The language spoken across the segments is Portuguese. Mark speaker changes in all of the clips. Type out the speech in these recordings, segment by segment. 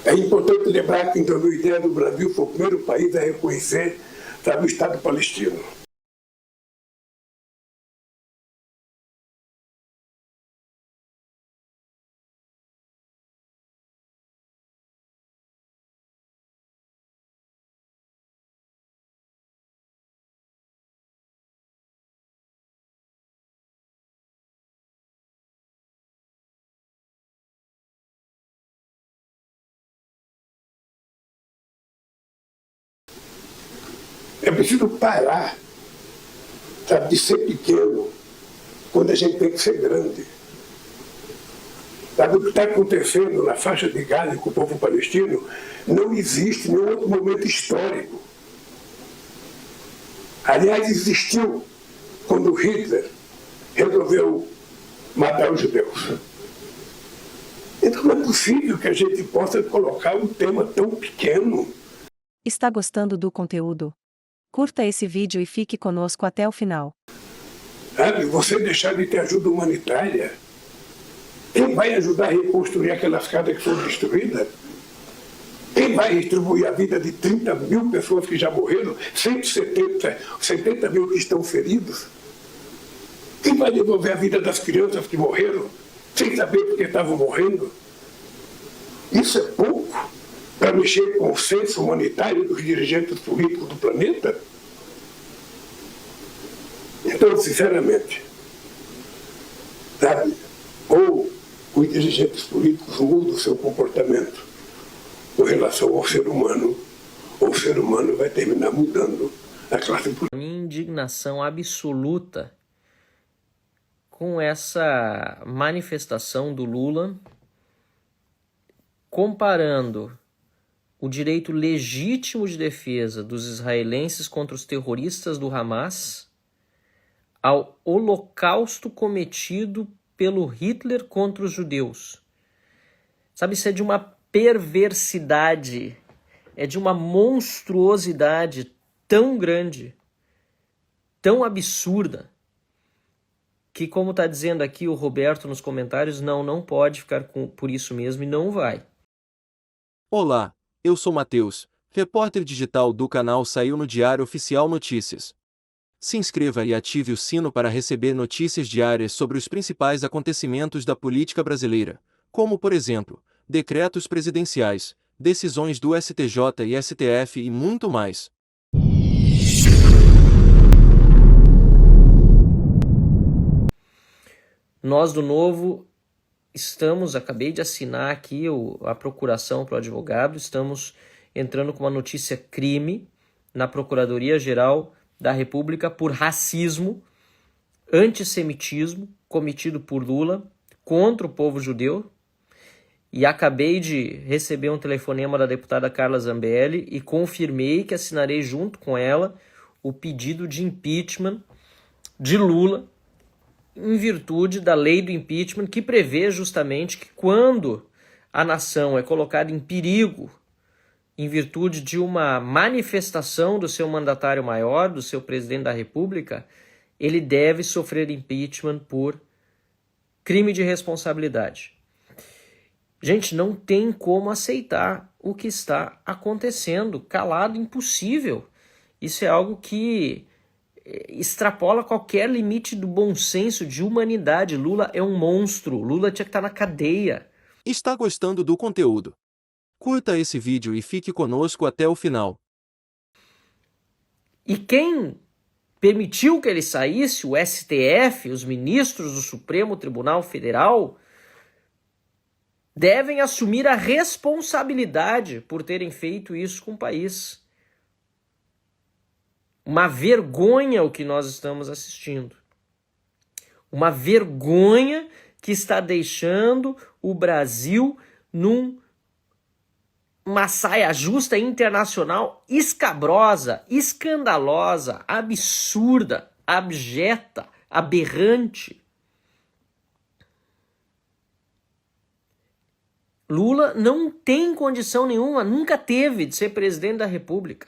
Speaker 1: É importante lembrar que em 2010 o Brasil foi o primeiro país a reconhecer, sabe, o Estado palestino. É preciso parar, sabe, de ser pequeno quando a gente tem que ser grande. Sabe, o que está acontecendo na faixa de Gaza com o povo palestino não existe em nenhum outro momento histórico. Aliás, existiu quando Hitler resolveu matar os judeus. Então não é possível que a gente possa colocar um tema tão pequeno.
Speaker 2: Está gostando do conteúdo? Curta esse vídeo e fique conosco até o final.
Speaker 1: Sabe, você deixar de ter ajuda humanitária, quem vai ajudar a reconstruir aquelas casas que foram destruídas? Quem vai distribuir a vida de 30 mil pessoas que já morreram, 70 mil que estão feridos? Quem vai devolver a vida das crianças que morreram, sem saber porque estavam morrendo? Isso é pouco para mexer com o senso humanitário dos dirigentes políticos do planeta? Então, sinceramente, sabe, ou os dirigentes políticos mudam o seu comportamento com relação ao ser humano, ou o ser humano vai terminar mudando a classe política.
Speaker 3: Minha indignação absoluta com essa manifestação do Lula comparando o direito legítimo de defesa dos israelenses contra os terroristas do Hamas ao holocausto cometido pelo Hitler contra os judeus. Sabe, isso é de uma perversidade, é de uma monstruosidade tão grande, tão absurda, que, como está dizendo aqui o Roberto nos comentários, não pode ficar por isso mesmo e não vai.
Speaker 4: Olá, eu sou Matheus, repórter digital do canal Saiu no Diário Oficial Notícias. Se inscreva e ative o sino para receber notícias diárias sobre os principais acontecimentos da política brasileira, como, por exemplo, decretos presidenciais, decisões do STJ e STF e muito mais.
Speaker 3: Nós do Novo acabei de assinar aqui a procuração para o advogado, estamos entrando com uma notícia crime na Procuradoria-Geral da República por racismo, antissemitismo cometido por Lula contra o povo judeu. E acabei de receber um telefonema da deputada Carla Zambelli e confirmei que assinarei junto com ela o pedido de impeachment de Lula, em virtude da lei do impeachment, que prevê justamente que quando a nação é colocada em perigo em virtude de uma manifestação do seu mandatário maior, do seu presidente da República, ele deve sofrer impeachment por crime de responsabilidade. Gente, não tem como aceitar o que está acontecendo. Calado, impossível. Isso é algo que extrapola qualquer limite do bom senso, de humanidade. Lula é um monstro. Lula tinha que estar na cadeia.
Speaker 4: Está gostando do conteúdo? Curta esse vídeo e fique conosco até o final.
Speaker 3: E quem permitiu que ele saísse, o STF, os ministros do Supremo Tribunal Federal, devem assumir a responsabilidade por terem feito isso com o país. Uma vergonha o que nós estamos assistindo. Uma vergonha que está deixando o Brasil numa saia justa internacional escabrosa, escandalosa, absurda, abjeta, aberrante. Lula não tem condição nenhuma, nunca teve, de ser presidente da República.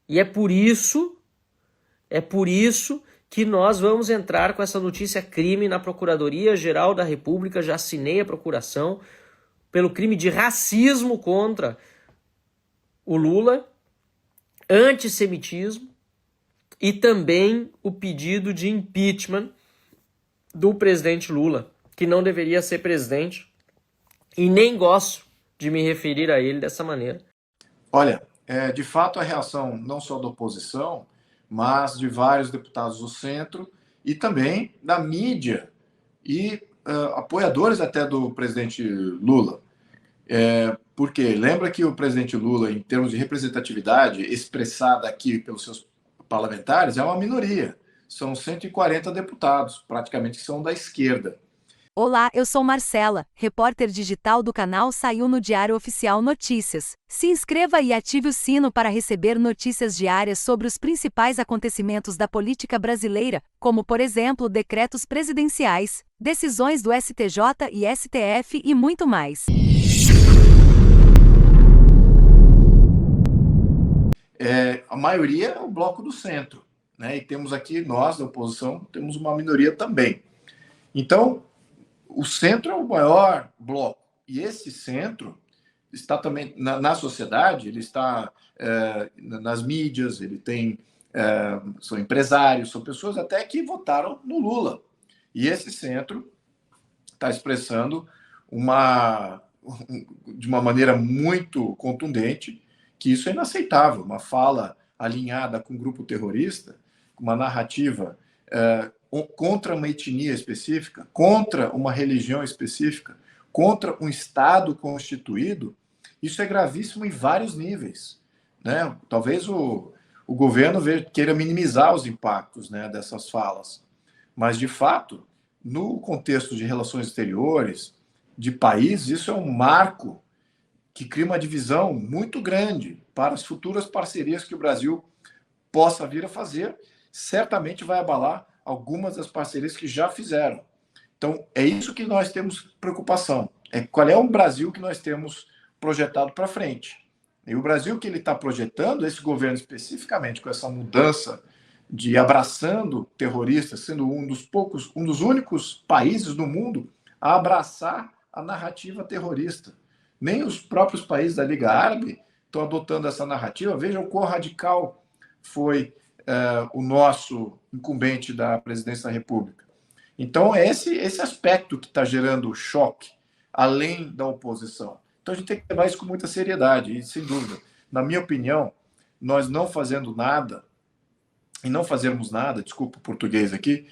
Speaker 3: E é por isso que nós vamos entrar com essa notícia crime na Procuradoria-Geral da República. Já assinei a procuração pelo crime de racismo contra o Lula, antissemitismo e também o pedido de impeachment do presidente Lula, que não deveria ser presidente, e nem gosto de me referir a ele dessa maneira.
Speaker 5: Olha, de fato a reação não só da oposição, mas de vários deputados do centro e também da mídia e apoiadores até do presidente Lula. Porque lembra que o presidente Lula, em termos de representatividade expressada aqui pelos seus parlamentares, é uma minoria. São 140 deputados, praticamente que são da esquerda.
Speaker 6: Olá, eu sou Marcela, repórter digital do canal Saiu no Diário Oficial Notícias. Se inscreva e ative o sino para receber notícias diárias sobre os principais acontecimentos da política brasileira, como, por exemplo, decretos presidenciais, decisões do STJ e STF e muito mais.
Speaker 5: A maioria é o bloco do centro, né? E temos aqui, nós da oposição, temos uma minoria também. Então, o centro é o maior bloco. E esse centro está também na sociedade, ele está nas mídias, ele tem são empresários, são pessoas até que votaram no Lula. E esse centro está expressando de uma maneira muito contundente que isso é inaceitável. Uma fala alinhada com um grupo terrorista, com uma narrativa contra uma etnia específica, contra uma religião específica, contra um Estado constituído, isso é gravíssimo em vários níveis, né? Talvez o governo queira minimizar os impactos, né, dessas falas, mas, de fato, no contexto de relações exteriores, de país, isso é um marco que cria uma divisão muito grande para as futuras parcerias que o Brasil possa vir a fazer. Certamente vai abalar algumas das parcerias que já fizeram. Então, é isso que nós temos preocupação. Qual é o Brasil que nós temos projetado para frente. E o Brasil que ele está projetando, esse governo especificamente, com essa mudança de abraçando terroristas, sendo um dos únicos países do mundo a abraçar a narrativa terrorista. Nem os próprios países da Liga Árabe estão adotando essa narrativa. Vejam o quão radical foi o nosso incumbente da presidência da República. Então, é esse aspecto que está gerando choque, além da oposição. Então, a gente tem que levar isso com muita seriedade, e sem dúvida. Na minha opinião, nós não fazendo nada, e não fazermos nada, desculpa o português aqui,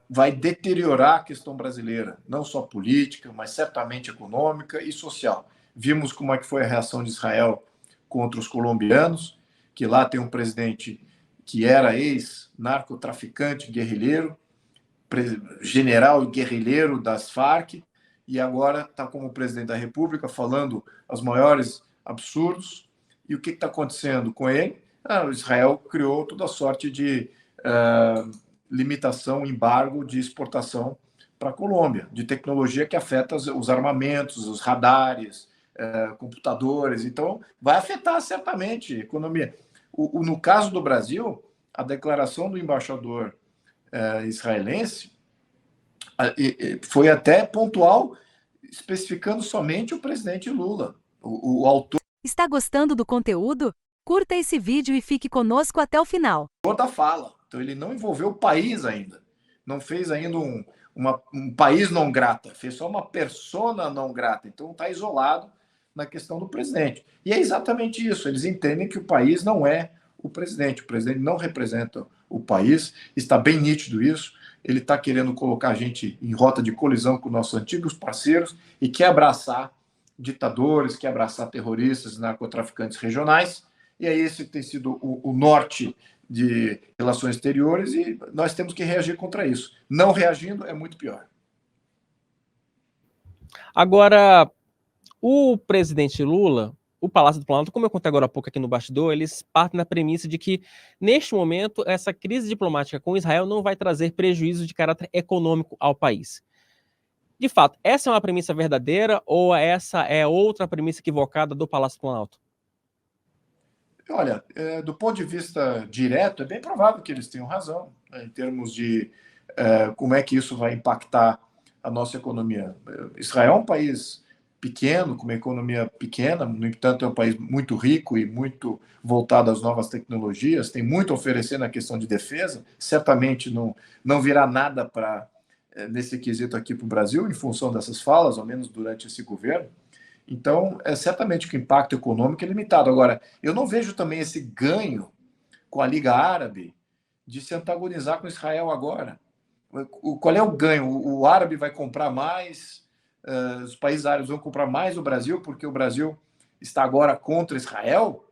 Speaker 5: vai deteriorar a questão brasileira, não só política, mas certamente econômica e social. Vimos como é que foi a reação de Israel contra os colombianos, que lá tem um presidente que era ex-narcotraficante, guerrilheiro, general e guerrilheiro das Farc, e agora está como presidente da República falando os maiores absurdos. E o que está acontecendo com ele? O Israel criou toda sorte de limitação, embargo de exportação para a Colômbia, de tecnologia que afeta os armamentos, os radares, computadores. Então, vai afetar certamente a economia. No caso do Brasil, a declaração do embaixador israelense foi até pontual, especificando somente o presidente Lula, o autor.
Speaker 6: Está gostando do conteúdo? Curta esse vídeo e fique conosco até o final.
Speaker 5: Da fala. Então, ele não envolveu o país ainda. Não fez ainda um país não grata. Fez só uma persona não grata. Então, está isolado na questão do presidente. E é exatamente isso. Eles entendem que o país não é o presidente. O presidente não representa o país. Está bem nítido isso. Ele está querendo colocar a gente em rota de colisão com nossos antigos parceiros e quer abraçar ditadores, quer abraçar terroristas e narcotraficantes regionais. E é esse que tem sido o norte de relações exteriores e nós temos que reagir contra isso. Não reagindo é muito pior.
Speaker 7: Agora, o presidente Lula, o Palácio do Planalto, como eu contei agora há pouco aqui no bastidor, eles partem da premissa de que, neste momento, essa crise diplomática com Israel não vai trazer prejuízo de caráter econômico ao país. De fato, essa é uma premissa verdadeira ou essa é outra premissa equivocada do Palácio do Planalto?
Speaker 5: Olha, do ponto de vista direto, é bem provável que eles tenham razão, né, em termos de como é que isso vai impactar a nossa economia. Israel é um país pequeno, com uma economia pequena, no entanto é um país muito rico e muito voltado às novas tecnologias, tem muito a oferecer na questão de defesa, certamente não virá nada nesse quesito aqui para o Brasil, em função dessas falas, ao menos durante esse governo. Então, certamente que o impacto econômico é limitado. Agora, eu não vejo também esse ganho com a Liga Árabe de se antagonizar com Israel agora. Qual é o ganho? O árabe vai comprar mais, os países árabes vão comprar mais o Brasil porque o Brasil está agora contra Israel?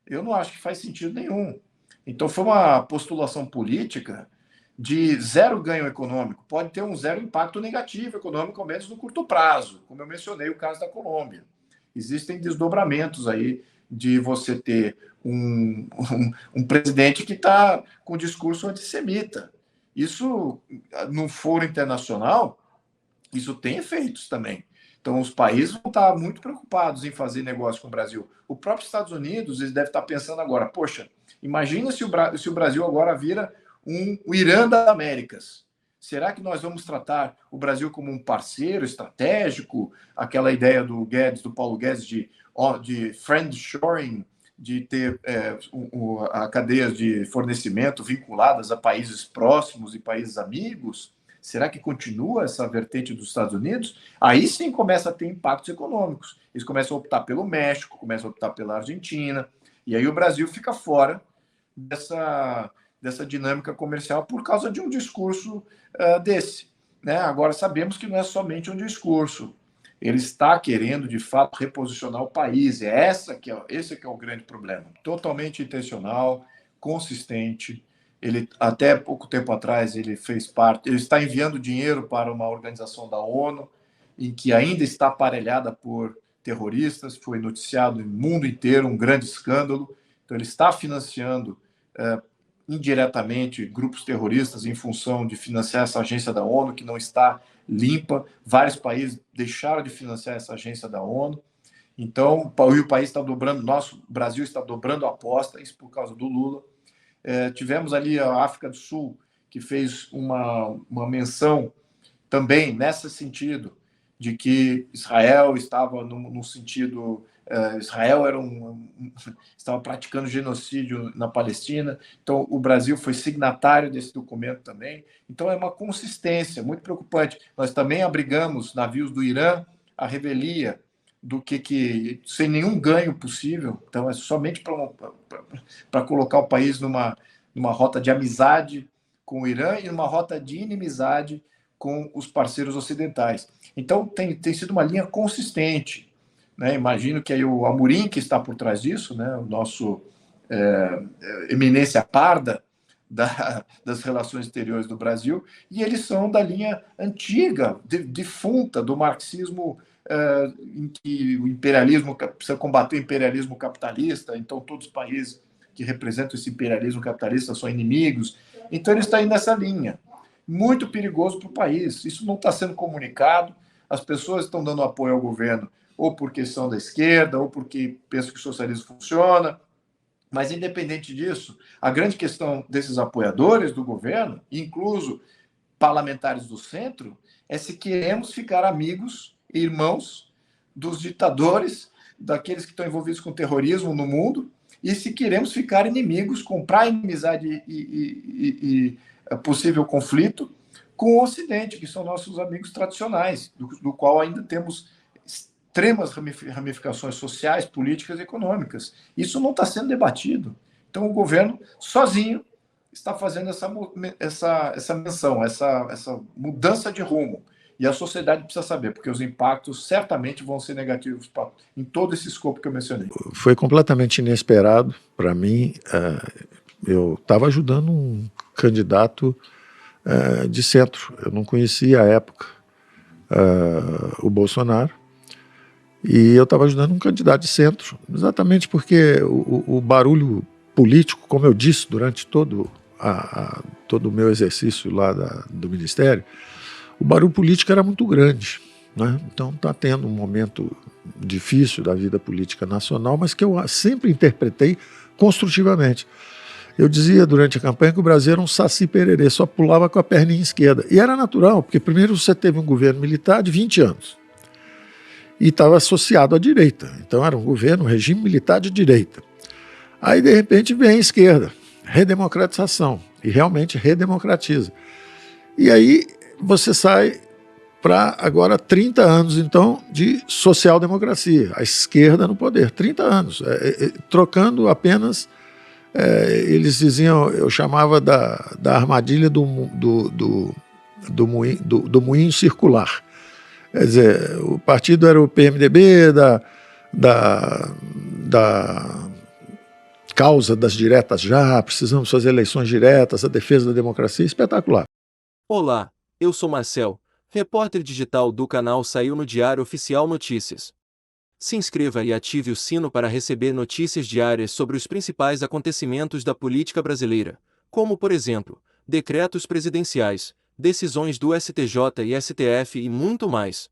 Speaker 5: Eu não acho que faz sentido nenhum. Então foi uma postulação política de zero ganho econômico. Pode ter um zero impacto negativo econômico, ao menos no curto prazo, como eu mencionei o caso da Colômbia. Existem desdobramentos aí de você ter um presidente que está com discurso antissemita. Isso, no foro internacional, isso tem efeitos também. Então, os países vão estar muito preocupados em fazer negócio com o Brasil. O próprio Estados Unidos, eles devem estar pensando agora, poxa, imagina se o Brasil agora vira o Irã das Américas. Será que nós vamos tratar o Brasil como um parceiro estratégico? Aquela ideia do Guedes, do Paulo Guedes, de friendshoring, de ter a cadeias de fornecimento vinculadas a países próximos e países amigos? Será que continua essa vertente dos Estados Unidos? Aí sim começa a ter impactos econômicos. Eles começam a optar pelo México, começam a optar pela Argentina, e aí o Brasil fica fora dessa dinâmica comercial por causa de um discurso desse. Né? Agora, sabemos que não é somente um discurso. Ele está querendo, de fato, reposicionar o país. Esse que é o grande problema. Totalmente intencional, consistente. Ele, até pouco tempo atrás, ele está enviando dinheiro para uma organização da ONU, em que ainda está aparelhada por terroristas, foi noticiado no mundo inteiro, um grande escândalo. Então, ele está financiando indiretamente grupos terroristas em função de financiar essa agência da ONU, que não está limpa. Vários países deixaram de financiar essa agência da ONU. Então, o país está dobrando, nosso Brasil está dobrando a aposta, isso por causa do Lula. Tivemos ali a África do Sul, que fez uma menção também nesse sentido, de que Israel estava no sentido... Israel estava praticando genocídio na Palestina, então o Brasil foi signatário desse documento também. Então é uma consistência muito preocupante. Nós também abrigamos navios do Irã à revelia do que sem nenhum ganho possível. Então é somente para colocar o país numa rota de amizade com o Irã e numa rota de inimizade com os parceiros ocidentais. Então tem sido uma linha consistente. Né? Imagino que aí o Amorim, que está por trás disso, né? O nosso eminência parda das relações exteriores do Brasil, e eles são da linha antiga, defunta, do marxismo, em que o imperialismo precisa combater o imperialismo capitalista, então todos os países que representam esse imperialismo capitalista são inimigos. Então ele está aí nessa linha. Muito perigoso para o país. Isso não está sendo comunicado, as pessoas estão dando apoio ao governo ou porque são da esquerda, ou porque pensam que o socialismo funciona. Mas, independente disso, a grande questão desses apoiadores do governo, incluso parlamentares do centro, é se queremos ficar amigos e irmãos dos ditadores, daqueles que estão envolvidos com terrorismo no mundo, e se queremos ficar inimigos, comprar inimizade e possível conflito com o Ocidente, que são nossos amigos tradicionais, do qual ainda temos extremas ramificações sociais, políticas e econômicas. Isso não está sendo debatido. Então, o governo, sozinho, está fazendo essa menção, essa mudança de rumo. E a sociedade precisa saber, porque os impactos certamente vão ser negativos em todo esse escopo que eu mencionei.
Speaker 8: Foi completamente inesperado para mim. Eu estava ajudando um candidato de centro. Eu não conhecia à época o Bolsonaro. E eu estava ajudando um candidato de centro, exatamente porque o barulho político, como eu disse durante todo o meu exercício lá do Ministério, o barulho político era muito grande. Né? Então está tendo um momento difícil da vida política nacional, mas que eu sempre interpretei construtivamente. Eu dizia durante a campanha que o Brasil era um saci pererê, só pulava com a perninha esquerda. E era natural, porque primeiro você teve um governo militar de 20 anos. e estava associado à direita. Então era um governo, um regime militar de direita. Aí, de repente, vem a esquerda, redemocratização, e realmente redemocratiza. E aí você sai para agora 30 anos, então, de social-democracia, a esquerda no poder, 30 anos, trocando apenas, eles diziam, eu chamava da armadilha do moinho circular. Quer dizer, o partido era o PMDB da causa das diretas já, precisamos fazer eleições diretas, a defesa da democracia, espetacular.
Speaker 4: Olá, eu sou Marcel, repórter digital do canal Saiu no Diário Oficial Notícias. Se inscreva e ative o sino para receber notícias diárias sobre os principais acontecimentos da política brasileira, como, por exemplo, decretos presidenciais, decisões do STJ e STF e muito mais.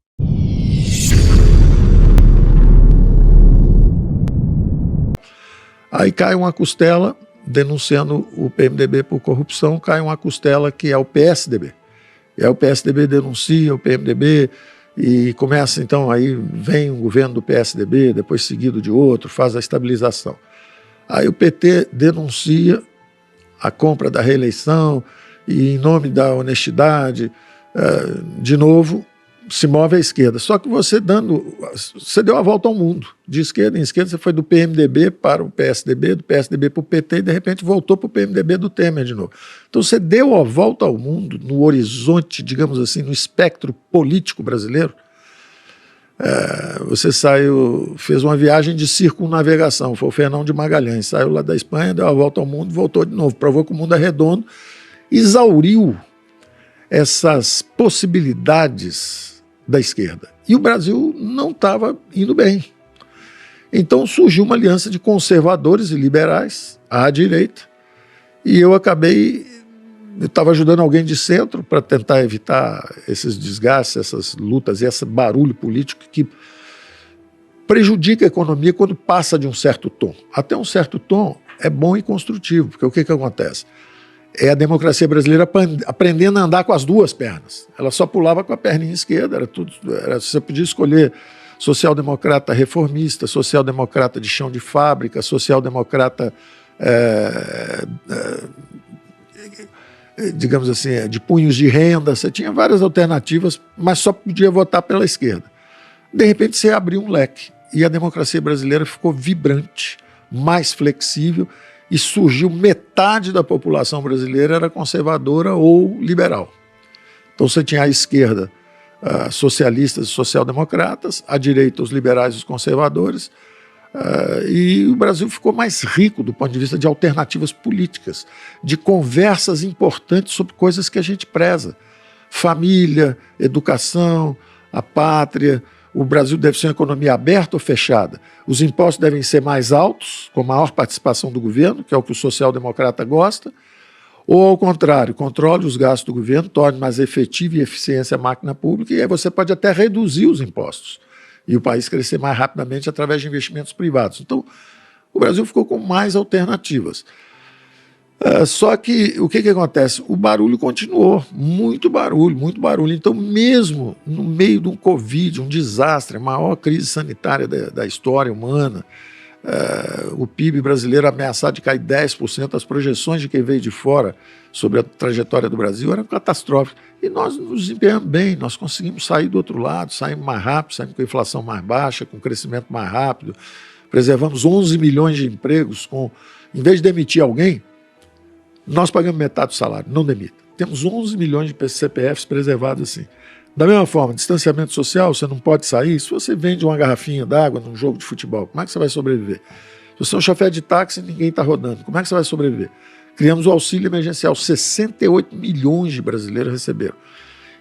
Speaker 8: Aí cai uma costela, denunciando o PMDB por corrupção, cai uma costela que é o PSDB. E aí o PSDB denuncia o PMDB e começa, então, aí vem um governo do PSDB, depois seguido de outro, faz a estabilização. Aí o PT denuncia a compra da reeleição e, em nome da honestidade, de novo, se move à esquerda. Só que você deu a volta ao mundo. De esquerda em esquerda, você foi do PMDB para o PSDB, do PSDB para o PT e, de repente, voltou para o PMDB do Temer de novo. Então, você deu a volta ao mundo no horizonte, digamos assim, no espectro político brasileiro. Você fez uma viagem de circunnavegação, foi o Fernão de Magalhães, saiu lá da Espanha, deu a volta ao mundo, voltou de novo, provou que o mundo é redondo, exauriu essas possibilidades da esquerda. E o Brasil não estava indo bem. Então surgiu uma aliança de conservadores e liberais à direita, e eu estava ajudando alguém de centro para tentar evitar esses desgastes, essas lutas e esse barulho político que prejudica a economia quando passa de um certo tom. Até um certo tom é bom e construtivo, porque o que acontece? É a democracia brasileira aprendendo a andar com as duas pernas. Ela só pulava com a perninha esquerda, você podia escolher social-democrata reformista, social-democrata de chão de fábrica, social-democrata, digamos assim, de punhos de renda, você tinha várias alternativas, mas só podia votar pela esquerda. De repente você abriu um leque e a democracia brasileira ficou vibrante, mais flexível, e surgiu metade da população brasileira era conservadora ou liberal. Então você tinha à esquerda socialistas e social-democratas, à direita os liberais e os conservadores, e o Brasil ficou mais rico do ponto de vista de alternativas políticas, de conversas importantes sobre coisas que a gente preza. Família, educação, a pátria. O Brasil deve ser uma economia aberta ou fechada? Os impostos devem ser mais altos, com maior participação do governo, que é o que o social-democrata gosta, ou, ao contrário, controle os gastos do governo, torne mais efetiva e eficiente a máquina pública, e aí você pode até reduzir os impostos e o país crescer mais rapidamente através de investimentos privados. Então, o Brasil ficou com mais alternativas. Só que o que acontece? O barulho continuou, muito barulho, muito barulho. Então, mesmo no meio de um Covid, um desastre, a maior crise sanitária da história humana, o PIB brasileiro ameaçado de cair 10%, as projeções de quem veio de fora sobre a trajetória do Brasil eram catastróficas. E nós nos desempenhamos bem, nós conseguimos sair do outro lado, saímos mais rápido, saímos com a inflação mais baixa, com crescimento mais rápido, preservamos 11 milhões de empregos, em vez de demitir alguém, nós pagamos metade do salário, não demita. Temos 11 milhões de CPFs preservados assim. Da mesma forma, distanciamento social, você não pode sair. Se você vende uma garrafinha d'água num jogo de futebol, como é que você vai sobreviver? Se você é um chofer de táxi e ninguém está rodando, como é que você vai sobreviver? Criamos o auxílio emergencial, 68 milhões de brasileiros receberam.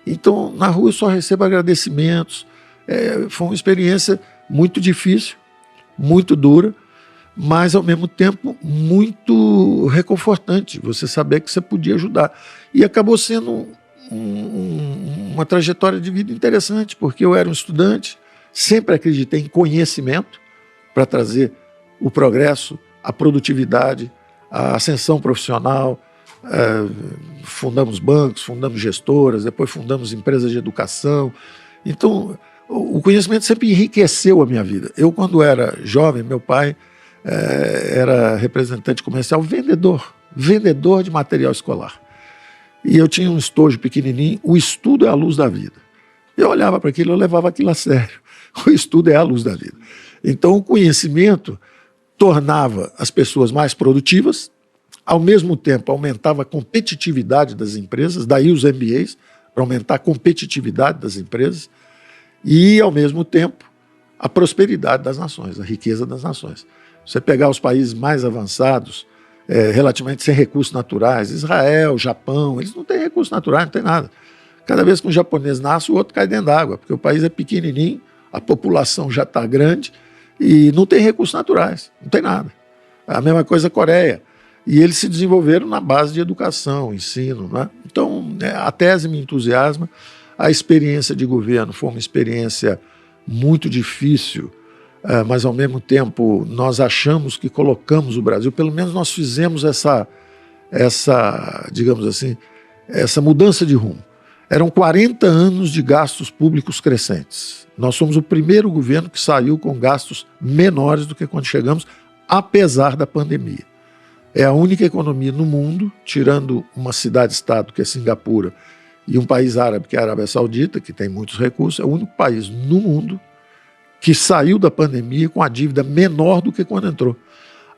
Speaker 8: Então, na rua eu só recebo agradecimentos. Foi uma experiência muito difícil, muito dura, mas, ao mesmo tempo, muito reconfortante, você saber que você podia ajudar. E acabou sendo uma trajetória de vida interessante, porque eu era um estudante, sempre acreditei em conhecimento para trazer o progresso, a produtividade, a ascensão profissional. Fundamos bancos, fundamos gestoras, depois fundamos empresas de educação. Então, o conhecimento sempre enriqueceu a minha vida. Eu, quando era jovem, meu pai era representante comercial, vendedor de material escolar. E eu tinha um estojo pequenininho, o estudo é a luz da vida. Eu olhava para aquilo, eu levava aquilo a sério. O estudo é a luz da vida. Então, o conhecimento tornava as pessoas mais produtivas, ao mesmo tempo aumentava a competitividade das empresas, daí os MBAs, para aumentar a competitividade das empresas, e, ao mesmo tempo, a prosperidade das nações, a riqueza das nações. Você pegar os países mais avançados, relativamente sem recursos naturais, Israel, Japão, eles não têm recursos naturais, não tem nada. Cada vez que um japonês nasce, o outro cai dentro d'água, porque o país é pequenininho, a população já está grande e não tem recursos naturais, não tem nada. A mesma coisa a Coreia. E eles se desenvolveram na base de educação, ensino. Né? Então, a tese me entusiasma. A experiência de governo foi uma experiência muito difícil, mas, ao mesmo tempo, nós achamos que colocamos o Brasil, pelo menos nós fizemos essa digamos assim, essa mudança de rumo. Eram 40 anos de gastos públicos crescentes. Nós somos o primeiro governo que saiu com gastos menores do que quando chegamos, apesar da pandemia. É a única economia no mundo, tirando uma cidade-estado, que é Singapura, e um país árabe, que é a Arábia Saudita, que tem muitos recursos, é o único país no mundo que saiu da pandemia com a dívida menor do que quando entrou.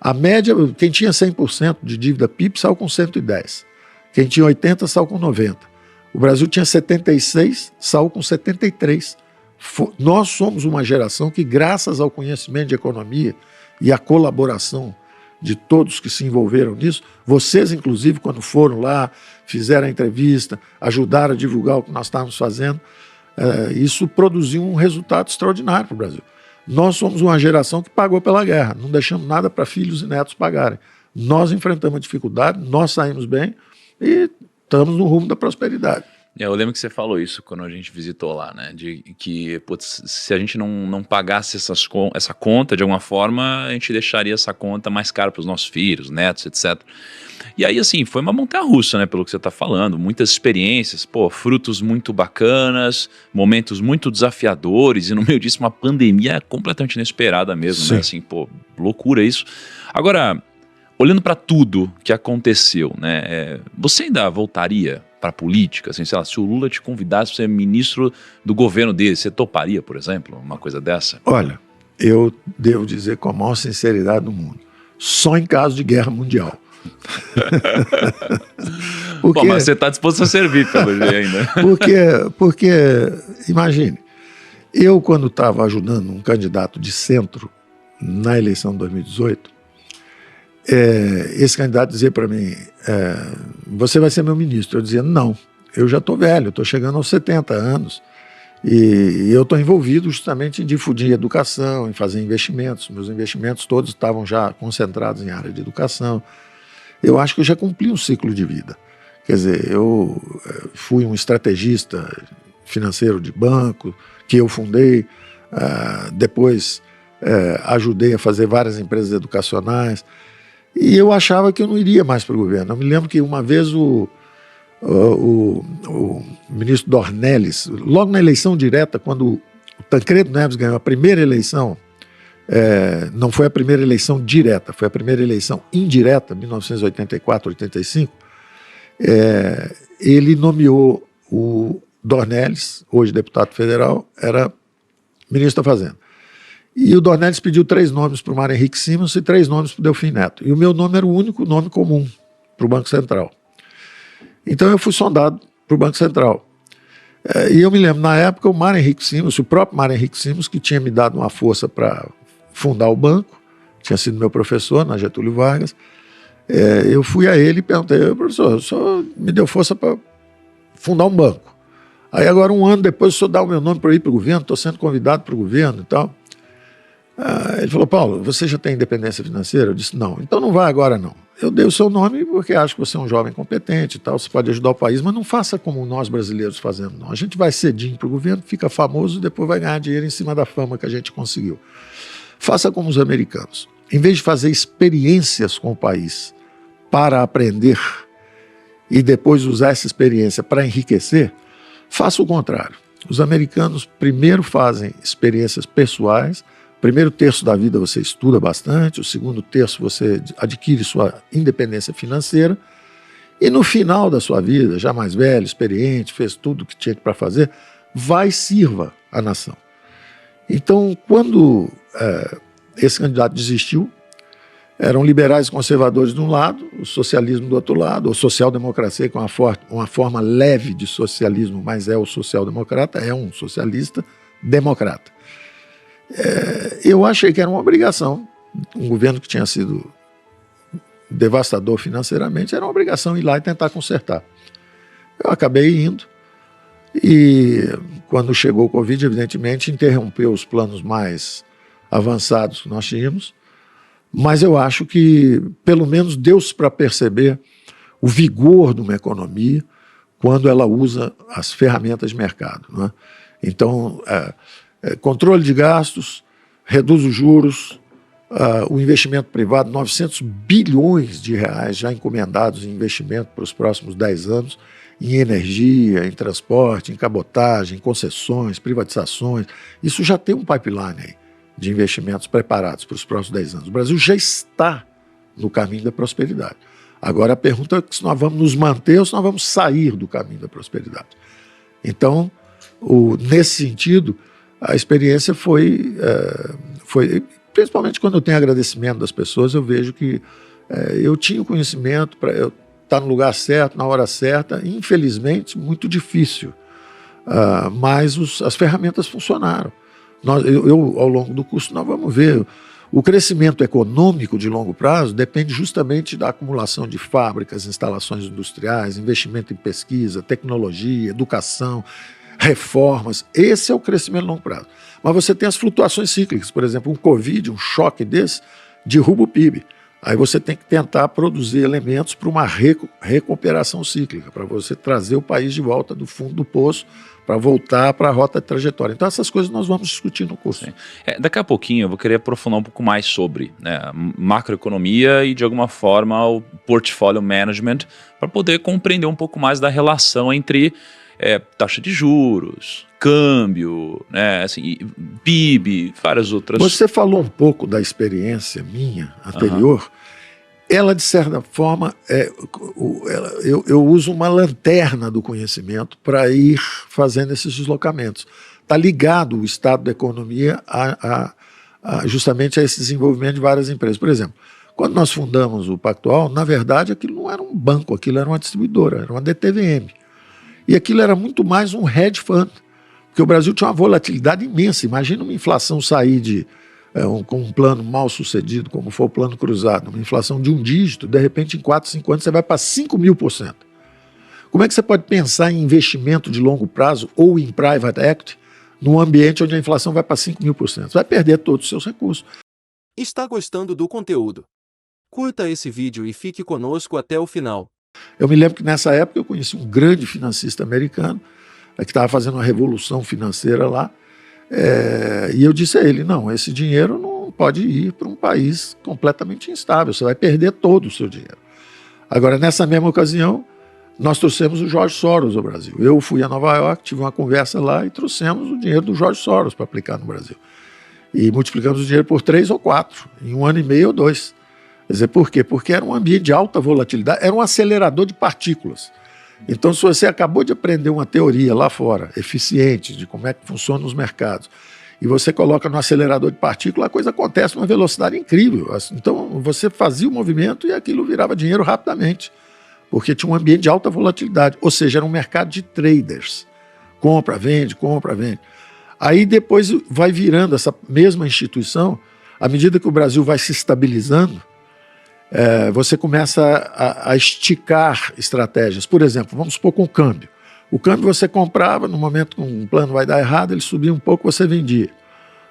Speaker 8: A média, quem tinha 100% de dívida PIB saiu com 110%. Quem tinha 80% saiu com 90%. O Brasil tinha 76%, saiu com 73%. Nós somos uma geração que, graças ao conhecimento de economia e à colaboração de todos que se envolveram nisso, vocês, inclusive, quando foram lá, fizeram a entrevista, ajudaram a divulgar o que nós estávamos fazendo, isso produziu um resultado extraordinário para o Brasil. Nós somos uma geração que pagou pela guerra, não deixamos nada para filhos e netos pagarem. Nós enfrentamos a dificuldade, nós saímos bem e estamos no rumo da prosperidade.
Speaker 9: Eu lembro que você falou isso quando a gente visitou lá, né? De que, putz, se a gente não pagasse essa conta, de alguma forma, a gente deixaria essa conta mais cara para os nossos filhos, netos, etc. E aí, assim, foi uma montanha-russa, né? Pelo que você está falando. Muitas experiências, frutos muito bacanas, momentos muito desafiadores, e no meio disso uma pandemia completamente inesperada mesmo,
Speaker 8: Sim.
Speaker 9: né? Assim, loucura isso. Agora, olhando para tudo que aconteceu, né? Você ainda voltaria para a política? Assim, sei lá, se o Lula te convidasse para ser ministro do governo dele, você toparia, por exemplo, uma coisa dessa?
Speaker 8: Olha, eu devo dizer com a maior sinceridade do mundo, só em caso de guerra mundial.
Speaker 9: Porque... Bom, mas você está disposto a servir, pelo jeito ainda.
Speaker 8: Porque, imagine, eu quando estava ajudando um candidato de centro na eleição de 2018, esse candidato dizia para mim, você vai ser meu ministro. Eu dizia, não, eu já estou velho, estou chegando aos 70 anos e eu estou envolvido justamente em difundir educação, em fazer investimentos. Meus investimentos todos estavam já concentrados em área de educação. Eu acho que eu já cumpri um ciclo de vida. Quer dizer, eu fui um estrategista financeiro de banco, que eu fundei, depois ajudei a fazer várias empresas educacionais, e eu achava que eu não iria mais para o governo. Eu me lembro que uma vez o ministro Dornelles, logo na eleição direta, quando o Tancredo Neves ganhou a primeira eleição, não foi a primeira eleição direta, foi a primeira eleição indireta, 1984, 85, ele nomeou o Dornelles, hoje deputado federal, era ministro da Fazenda. E o Dornelles pediu 3 nomes para o Mário Henrique Simons e 3 nomes para o Delfim Neto. E o meu nome era o único nome comum para o Banco Central. Então eu fui sondado para o Banco Central. E eu me lembro, na época, o Mário Henrique Simons, o próprio Mário Henrique Simons, que tinha me dado uma força para fundar o banco, tinha sido meu professor na Getúlio Vargas, eu fui a ele e perguntei, professor, o senhor me deu força para fundar um banco. Aí agora, um ano depois, o senhor dá o meu nome para ir para o governo, estou sendo convidado para o governo e tal. Ele falou, Paulo, você já tem independência financeira? Eu disse, não. Então não vai agora, não. Eu dei o seu nome porque acho que você é um jovem competente e tal, você pode ajudar o país, mas não faça como nós brasileiros fazemos, não. A gente vai cedinho para o governo, fica famoso e depois vai ganhar dinheiro em cima da fama que a gente conseguiu. Faça como os americanos. Em vez de fazer experiências com o país para aprender e depois usar essa experiência para enriquecer, faça o contrário. Os americanos primeiro fazem experiências pessoais, o primeiro terço da vida você estuda bastante, o segundo terço você adquire sua independência financeira, e no final da sua vida, já mais velho, experiente, fez tudo o que tinha para fazer, vai e sirva a nação. Então, quando esse candidato desistiu, eram liberais e conservadores de um lado, o socialismo do outro lado, ou social-democracia, que é uma forma leve de socialismo, mas é o social-democrata, é um socialista democrata. Eu achei que era uma obrigação, um governo que tinha sido devastador financeiramente, era uma obrigação ir lá e tentar consertar. Eu acabei indo, e quando chegou o Covid, evidentemente, interrompeu os planos mais avançados que nós tínhamos, mas eu acho que, pelo menos, deu-se para perceber o vigor de uma economia quando ela usa as ferramentas de mercado, não é? Então, controle de gastos, reduz os juros, o investimento privado, 900 bilhões de reais já encomendados em investimento para os próximos 10 anos, em energia, em transporte, em cabotagem, em concessões, privatizações. Isso já tem um pipeline aí de investimentos preparados para os próximos 10 anos. O Brasil já está no caminho da prosperidade. Agora a pergunta é se nós vamos nos manter ou se nós vamos sair do caminho da prosperidade. Então, nesse sentido, a experiência foi principalmente quando eu tenho agradecimento das pessoas, eu vejo que eu tinha o conhecimento para eu estar no lugar certo, na hora certa, infelizmente muito difícil, mas as ferramentas funcionaram. Ao longo do curso, nós vamos ver, o crescimento econômico de longo prazo depende justamente da acumulação de fábricas, instalações industriais, investimento em pesquisa, tecnologia, educação, reformas. Esse é o crescimento a longo prazo. Mas você tem as flutuações cíclicas, por exemplo, um Covid, um choque desse, derruba o PIB. Aí você tem que tentar produzir elementos para uma recuperação cíclica, para você trazer o país de volta do fundo do poço, para voltar para a rota de trajetória. Então essas coisas nós vamos discutir no curso.
Speaker 9: Daqui a pouquinho eu vou querer aprofundar um pouco mais sobre macroeconomia e, de alguma forma, o portfólio management, para poder compreender um pouco mais da relação entre taxa de juros, câmbio, assim, PIB, várias outras...
Speaker 8: Você falou um pouco da experiência minha anterior. Ela, de certa forma, eu uso uma lanterna do conhecimento para ir fazendo esses deslocamentos. Está ligado o estado da economia justamente a esse desenvolvimento de várias empresas. Por exemplo, quando nós fundamos o Pactual, na verdade, aquilo não era um banco, aquilo era uma distribuidora, era uma DTVM. E aquilo era muito mais um hedge fund, porque o Brasil tinha uma volatilidade imensa. Imagina uma inflação sair com um plano mal sucedido, como foi o plano cruzado, uma inflação de um dígito, de repente em 4, 5 anos você vai para 5.000%. Como é que você pode pensar em investimento de longo prazo ou em private equity num ambiente onde a inflação vai para 5.000%? Você vai perder todos os seus recursos.
Speaker 4: Está gostando do conteúdo? Curta esse vídeo e fique conosco até o final.
Speaker 8: Eu me lembro que nessa época eu conheci um grande financista americano que estava fazendo uma revolução financeira lá, e eu disse a ele, não, esse dinheiro não pode ir para um país completamente instável, você vai perder todo o seu dinheiro. Agora, nessa mesma ocasião, nós trouxemos o George Soros ao Brasil. Eu fui a Nova York, tive uma conversa lá e trouxemos o dinheiro do George Soros para aplicar no Brasil. E multiplicamos o dinheiro por 3 ou 4, em 1 ano e meio ou 2. Quer dizer, por quê? Porque era um ambiente de alta volatilidade, era um acelerador de partículas. Então, se você acabou de aprender uma teoria lá fora, eficiente, de como é que funcionam os mercados, e você coloca no acelerador de partículas, a coisa acontece numa velocidade incrível. Então, você fazia o movimento e aquilo virava dinheiro rapidamente, porque tinha um ambiente de alta volatilidade, ou seja, era um mercado de traders. Compra, vende, compra, vende. Aí depois vai virando essa mesma instituição, à medida que o Brasil vai se estabilizando, você começa a esticar estratégias. Por exemplo, vamos supor com o câmbio. O câmbio você comprava, no momento que um plano vai dar errado, ele subia um pouco, você vendia.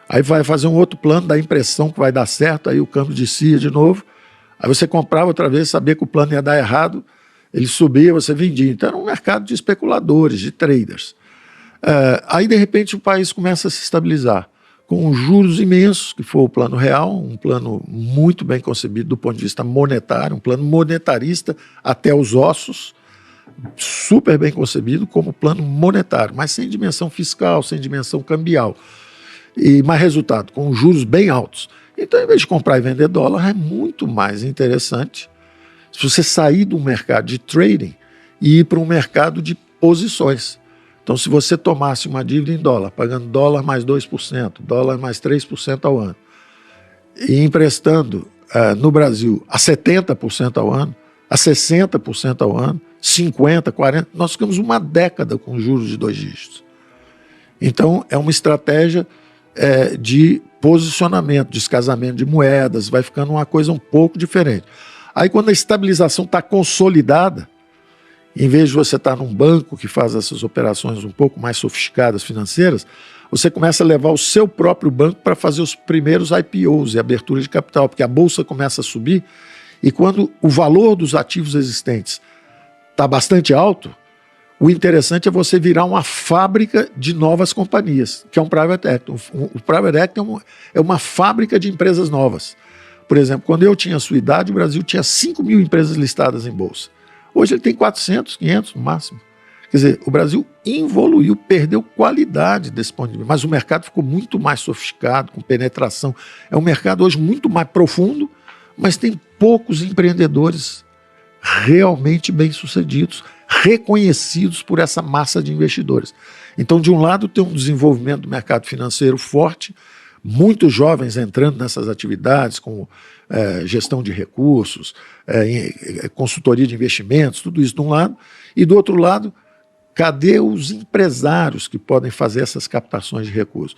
Speaker 8: Aí vai fazer um outro plano, dá a impressão que vai dar certo, aí o câmbio descia de novo. Aí você comprava outra vez, sabia que o plano ia dar errado, ele subia, você vendia. Então era um mercado de especuladores, de traders. Aí, de repente, o país começa a se estabilizar, com juros imensos, que foi o plano real, um plano muito bem concebido do ponto de vista monetário, um plano monetarista até os ossos, super bem concebido como plano monetário, mas sem dimensão fiscal, sem dimensão cambial. E mais resultado, com juros bem altos. Então, em vez de comprar e vender dólar, é muito mais interessante se você sair do mercado de trading e ir para um mercado de posições. Então, se você tomasse uma dívida em dólar, pagando dólar mais 2%, dólar mais 3% ao ano, e emprestando no Brasil a 70% ao ano, a 60% ao ano, 50%, 40%, nós ficamos uma década com juros de 2 dígitos. Então, é uma estratégia de posicionamento, descasamento de moedas, vai ficando uma coisa um pouco diferente. Aí, quando a estabilização está consolidada, em vez de você estar num banco que faz essas operações um pouco mais sofisticadas financeiras, você começa a levar o seu próprio banco para fazer os primeiros IPOs e abertura de capital, porque a bolsa começa a subir e quando o valor dos ativos existentes está bastante alto, o interessante é você virar uma fábrica de novas companhias, que é um private equity. O private equity é uma fábrica de empresas novas. Por exemplo, quando eu tinha a sua idade, o Brasil tinha 5 mil empresas listadas em bolsa. Hoje ele tem 400, 500 no máximo. Quer dizer, o Brasil evoluiu, perdeu qualidade desse ponto de vista, mas o mercado ficou muito mais sofisticado, com penetração. É um mercado hoje muito mais profundo, mas tem poucos empreendedores realmente bem-sucedidos, reconhecidos por essa massa de investidores. Então, de um lado, tem um desenvolvimento do mercado financeiro forte, muitos jovens entrando nessas atividades, como gestão de recursos, consultoria de investimentos, tudo isso de um lado. E do outro lado, cadê os empresários que podem fazer essas captações de recursos?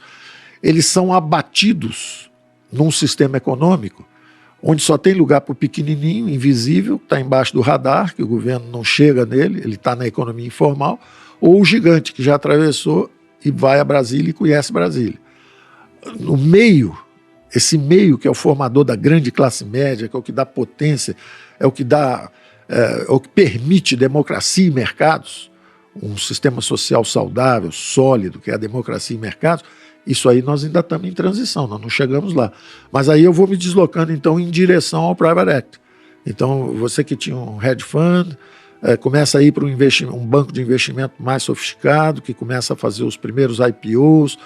Speaker 8: Eles são abatidos num sistema econômico onde só tem lugar para o pequenininho, invisível, que está embaixo do radar, que o governo não chega nele, ele está na economia informal, ou o gigante, que já atravessou e vai a Brasília e conhece Brasília. No meio, esse meio que é o formador da grande classe média, que é o que dá potência, é o que permite democracia e mercados, um sistema social saudável, sólido, que é a democracia e mercados, isso aí nós ainda estamos em transição, nós não chegamos lá. Mas aí eu vou me deslocando, então, em direção ao Private Equity. Então, você que tinha um hedge fund, começa a ir para um banco de investimento mais sofisticado, que começa a fazer os primeiros IPOs,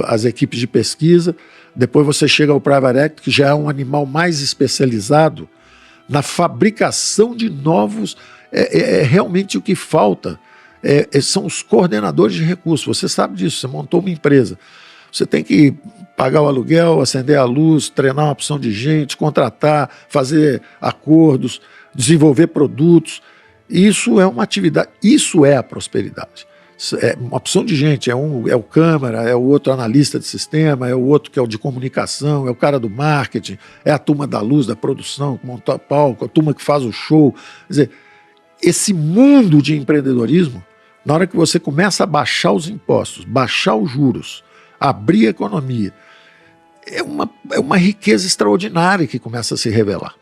Speaker 8: as equipes de pesquisa. Depois você chega ao Private Equity, que já é um animal mais especializado na fabricação de novos. Realmente o que falta são os coordenadores de recursos. Você sabe disso, você montou uma empresa. Você tem que pagar o aluguel, acender a luz, treinar uma opção de gente, contratar, fazer acordos, desenvolver produtos. Isso é uma atividade, isso é a prosperidade. É uma opção de gente, é o câmara, é o outro analista de sistema, é o outro que é o de comunicação, é o cara do marketing, é a turma da luz, da produção, que monta o palco, a turma que faz o show. Quer dizer, esse mundo de empreendedorismo, na hora que você começa a baixar os impostos, baixar os juros, abrir a economia, é uma riqueza extraordinária que começa a se revelar.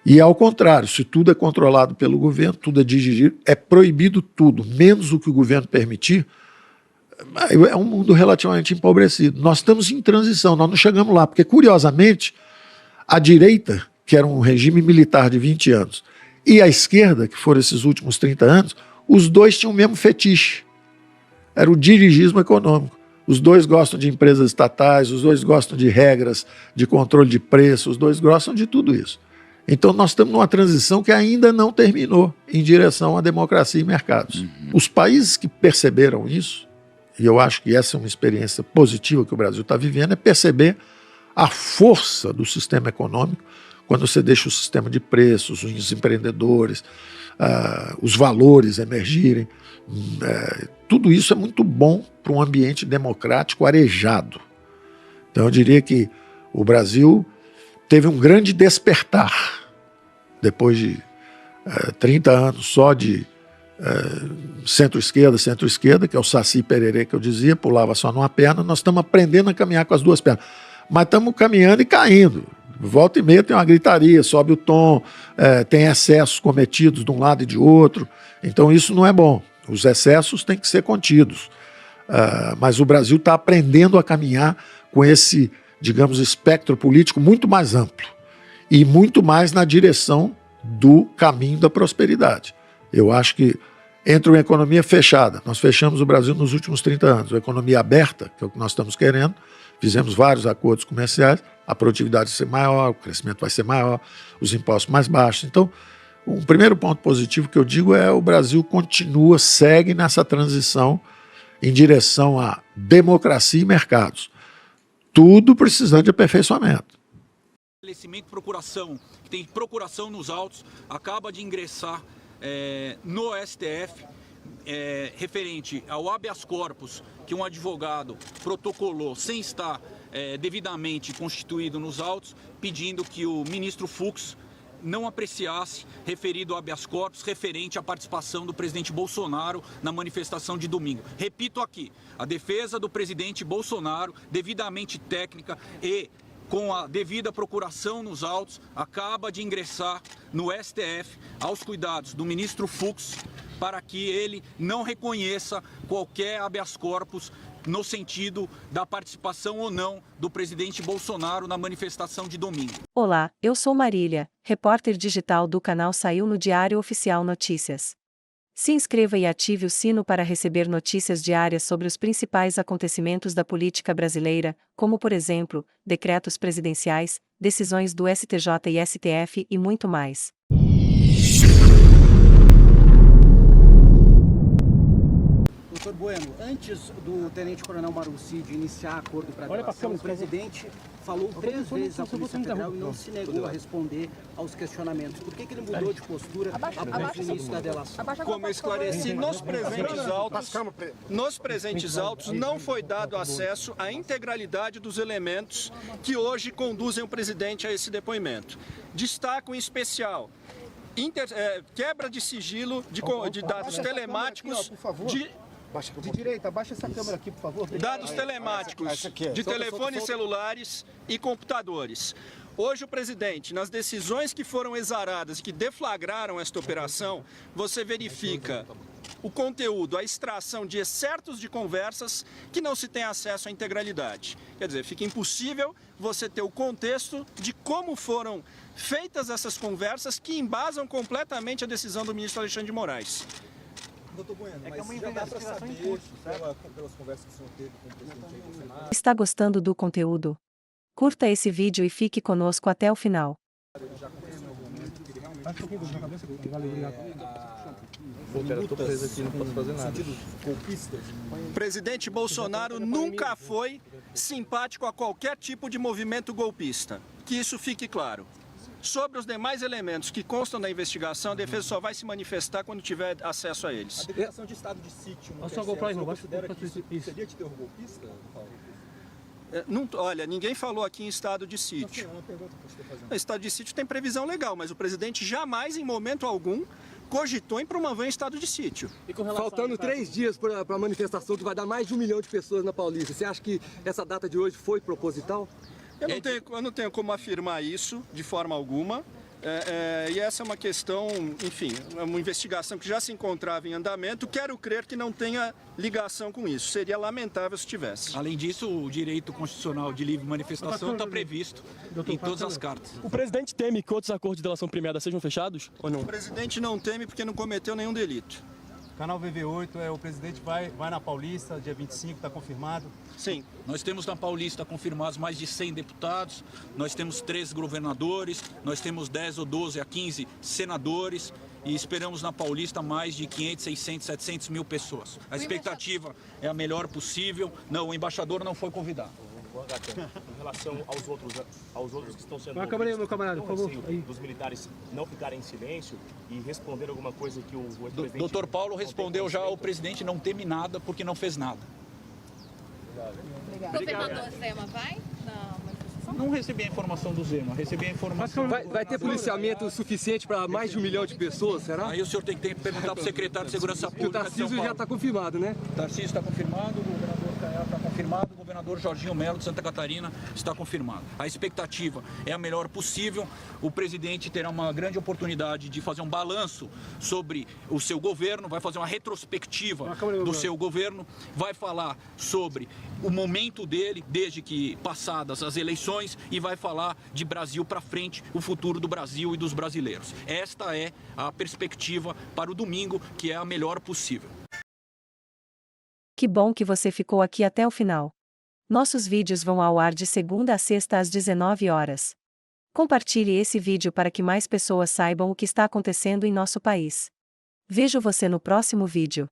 Speaker 8: E ao contrário, se tudo é controlado pelo governo, tudo é dirigido, é proibido tudo, menos o que o governo permitir, é um mundo relativamente empobrecido. Nós estamos em transição, nós não chegamos lá, porque curiosamente, a direita, que era um regime militar de 20 anos, e a esquerda, que foram esses últimos 30 anos, os dois tinham o mesmo fetiche. Era o dirigismo econômico. Os dois gostam de empresas estatais, os dois gostam de regras de controle de preço, os dois gostam de tudo isso. Então nós estamos numa transição que ainda não terminou em direção à democracia e mercados. Os países que perceberam isso, e eu acho que essa é uma experiência positiva que o Brasil está vivendo, é perceber a força do sistema econômico quando você deixa o sistema de preços, os empreendedores, os valores emergirem. Tudo isso é muito bom para um ambiente democrático arejado. Então eu diria que o Brasil teve um grande despertar depois de 30 anos só de centro-esquerda, que é o Saci Pererê que eu dizia, pulava só numa perna. Nós estamos aprendendo a caminhar com as duas pernas, mas estamos caminhando e caindo. Volta e meia tem uma gritaria, sobe o tom, tem excessos cometidos de um lado e de outro. Então isso não é bom. Os excessos têm que ser contidos. Mas o Brasil está aprendendo a caminhar com esse, digamos, espectro político muito mais amplo e muito mais na direção do caminho da prosperidade. Eu acho que entre uma economia fechada. Nós fechamos o Brasil nos últimos 30 anos. Uma economia aberta, que é o que nós estamos querendo, fizemos vários acordos comerciais, a produtividade vai ser maior, o crescimento vai ser maior, os impostos mais baixos. Então, um primeiro ponto positivo que eu digo é o Brasil segue nessa transição em direção à democracia e mercados. Tudo precisando de aperfeiçoamento.
Speaker 10: Estabelecimento de procuração, que tem procuração nos autos, acaba de ingressar no STF referente ao habeas corpus que um advogado protocolou sem estar devidamente constituído nos autos, pedindo que o ministro Fux não apreciasse referido ao habeas corpus referente à participação do presidente Bolsonaro na manifestação de domingo. Repito aqui, a defesa do presidente Bolsonaro, devidamente técnica e com a devida procuração nos autos, acaba de ingressar no STF aos cuidados do ministro Fux para que ele não reconheça qualquer habeas corpus no sentido da participação ou não do presidente Bolsonaro na manifestação de domingo.
Speaker 2: Olá, eu sou Marília, repórter digital do canal Saiu no Diário Oficial Notícias. Se inscreva e ative o sino para receber notícias diárias sobre os principais acontecimentos da política brasileira, como por exemplo, decretos presidenciais, decisões do STJ e STF e muito mais.
Speaker 11: Doutor Bueno, antes do tenente-coronel Marucci iniciar acordo para a delação, o presidente falou 3 vezes à Polícia Federal e não se negou a responder aos questionamentos. Por que ele mudou de postura após o início da delação?
Speaker 12: Como eu esclareci, nos presentes autos não foi dado acesso à integralidade dos elementos que hoje conduzem o presidente a esse depoimento. Destaco em especial quebra de sigilo de dados telemáticos
Speaker 11: De direita, abaixa essa câmera aqui, por favor.
Speaker 12: Dados telemáticos de telefones celulares e computadores. Hoje o presidente, nas decisões que foram exaradas e que deflagraram esta operação, você verifica o conteúdo, a extração de excertos de conversas que não se tem acesso à integralidade. Quer dizer, fica impossível você ter o contexto de como foram feitas essas conversas que embasam completamente a decisão do ministro Alexandre de Moraes.
Speaker 11: Doutor Bueno, mas já dá para saber pelas conversas que o senhor teve com o presidente Bolsonaro.
Speaker 2: Está gostando do conteúdo? Curta esse vídeo e fique conosco até o final.
Speaker 12: O presidente Bolsonaro nunca foi simpático a qualquer tipo de movimento golpista. Que isso fique claro. Sobre os demais elementos que constam da investigação, a defesa só vai se manifestar quando tiver acesso a eles.
Speaker 11: A declaração de estado de sítio no TSE, considera que isso seria de terror golpista, Paulo?
Speaker 12: Olha, ninguém falou aqui em estado de sítio. O estado de sítio tem previsão legal, mas o presidente jamais, em momento algum, cogitou em promover um estado de sítio.
Speaker 13: Faltando 3 dias para a manifestação, que vai dar mais de 1 milhão de pessoas na Paulista, você acha que essa data de hoje foi proposital?
Speaker 12: Eu não tenho como afirmar isso de forma alguma. E essa é uma questão, enfim, é uma investigação que já se encontrava em andamento. Quero crer que não tenha ligação com isso. Seria lamentável se tivesse.
Speaker 10: Além disso, o direito constitucional de livre manifestação está previsto em todas as cartas.
Speaker 13: O presidente teme que outros acordos de delação premiada sejam fechados ou não?
Speaker 12: O presidente não teme porque não cometeu nenhum delito.
Speaker 14: Canal VV8, o presidente vai na Paulista, dia 25, está confirmado?
Speaker 10: Sim, nós temos na Paulista confirmados mais de 100 deputados, nós temos 3 governadores, nós temos 10 ou 12 a 15 senadores e esperamos na Paulista mais de 500, 600, 700 mil pessoas. A expectativa é a melhor possível. Não, o embaixador não foi convidado.
Speaker 15: Em relação aos outros que estão sendo
Speaker 13: ouvidos, meu camarada, por favor,
Speaker 15: dos militares não ficarem em silêncio e responder alguma coisa que o presidente...
Speaker 10: Doutor Paulo respondeu já ao presidente, não teme nada porque não fez nada.
Speaker 16: O governador Zema vai na manifestação?
Speaker 10: Não recebi a informação do Zema, recebi a informação...
Speaker 13: Vai ter policiamento suficiente para mais de 1 milhão de pessoas, será?
Speaker 10: Aí o senhor tem que perguntar para o secretário de Segurança Pública.
Speaker 13: O Tarcísio já está confirmado, né?
Speaker 10: O Tarcísio está confirmado, o governador Caiado está confirmado, governador Jorginho Melo de Santa Catarina está confirmado. A expectativa é a melhor possível. O presidente terá uma grande oportunidade de fazer um balanço sobre o seu governo, vai fazer uma retrospectiva do seu governo, vai falar sobre o momento dele, desde que passadas as eleições, e vai falar de Brasil para frente, o futuro do Brasil e dos brasileiros. Esta é a perspectiva para o domingo, que é a melhor possível.
Speaker 2: Que bom que você ficou aqui até o final. Nossos vídeos vão ao ar de segunda a sexta às 19 horas. Compartilhe esse vídeo para que mais pessoas saibam o que está acontecendo em nosso país. Vejo você no próximo vídeo.